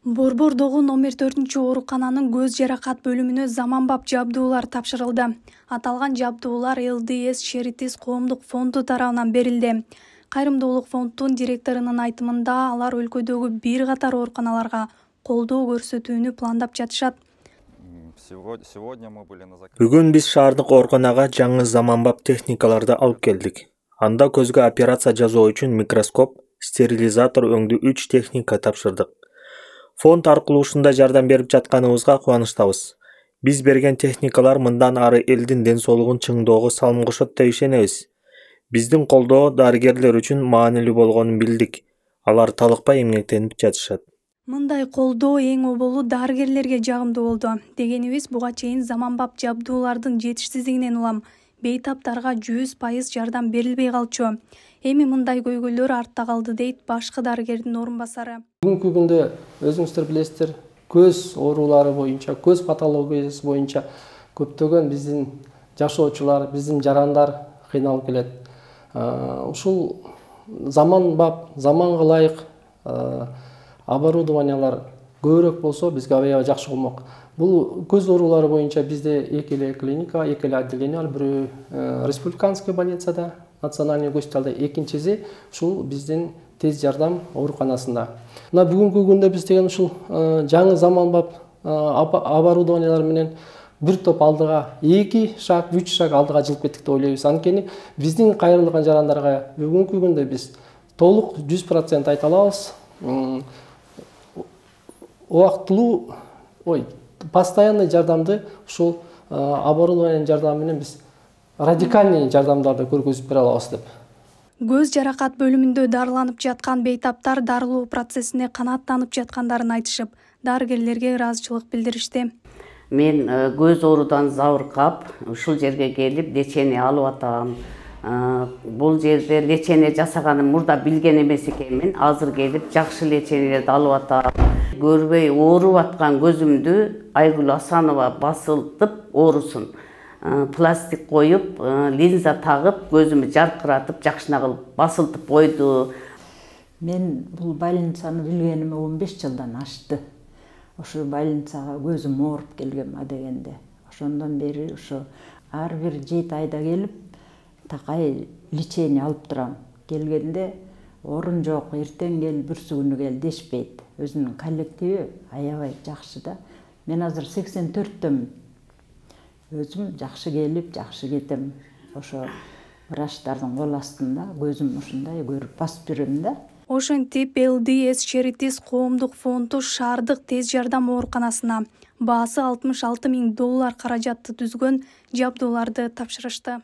Борбордогу номер 4 оорукананын көз жаракат бөлүмүнө заманбап жабдуулар тапшырылды. Аталган жабдуулар ЛДС Шеритис коомдук фонду тарабынан берилди. Кайрымдуулук фондунун директорунун айтымында алар өлкөдөгү бир катар ооруканаларга колдоо көрсөтүүнү пландап жатышат. Бүгүн биз шаардык ооруканага жаңы заманбап техникаларды алып келдик. Анда көзгө операция жасоо үчүн микроскоп, стерилизатор өңдүү 3 техника тапшырдык. Фонд аркылуу ушундай жардам берип жатканыбызга кубанычтабыз. Биз берген техникалар мындан ары элдин ден соолугун чыңдоого салым кошот деп ишенебиз. Биздин колдоо дарыгерлер үчүн маанилүү болгонун билдик. Алар талыкпай эмгектенип жатышат. Мындай колдоо эң оболу дарыгерлерге жагымдуу болду. Дегенибиз, буга чейин заманбап жабдуулардын жетишсиздигинен улам бейтаптарга 100% жардам берилбей калчу. Эми мындай көйгөйлөр артта калды, дейт башкы дарыгердин орун басары. Бүгүнкү күндө өзүңүздөр билесиздер, көз оорулары боюнча, көз патологиясы боюнча көптөгөн биздин жашоочулар, биздин жарандар кыйналып келет. Ушул заманга ылайык оборудованиялар көбүрөөк болсо бизге аябай жакшы болмок. Бул көз оорулары боюнча бизде эки эле клиника, эки эле отделение бар. Бирөө республиканский больницада, национальный госпиталда, экинчиси ушул биздин тез жардам ооруканасында. Мына бүгүнкү күндө биз деген ушул жаңы заманбап оборудованиялар менен бир топ алдыга 2 шаг, 3 шаг алдыга жылып кеттик деп ойлойбуз. Анткени биздин кайрылган жарандарга бүгүнкү күндө биз толук 100% айта алабыз. Убактылуу, постоянный жардамды ушул оборудованиянын жардамы менен биз радикальный жардамдарды көргөзүп бере алабыз деп. Көз жаракат бөлүмүндө дарыланып жаткан бейтаптар дарылоо процессине канааттанып жаткандарын айтышып, дарыгерлерге ыраазычылык билдиришти. Мен көз оорудан забыркап, ушул жерге келип лечение алып атам. Бул жерде лечение жасаганын мурда билген эмес экенмин. Азыр келип жакшы лечениелерди алып атам. Көрбөй ооруп аткан көзүмдү Айгүл Асанова басылтып оорусун. Пластик коюп, линза тагып, көзүмү жаркыратып, жакшына кылып басылтып койду. Мен бул больницаны билгениме 15 жылдан ашты. Ошо больницага көзүм ооруп келгем адегенде. Ошондон бери ошо ар бир 7 айда келип, такай лечение алып турам. Келгенде орун жок, эртең кел, бүрсү күнү кел дешпейт. Өзүнүн коллективи аябай жакшы да. Мен азыр 84-төмүн. Өзүм жакшы келип, жакшы кетем. Ошо врачтардын кол астында көзүм ушундай көрүп басып жүрөм да. Ошентип ЛДС Шеритис коомдук фонду шаардык тез жардам ооруканасына баасы $66 000 каражатты түзгөн жабдууларды тапшырышты.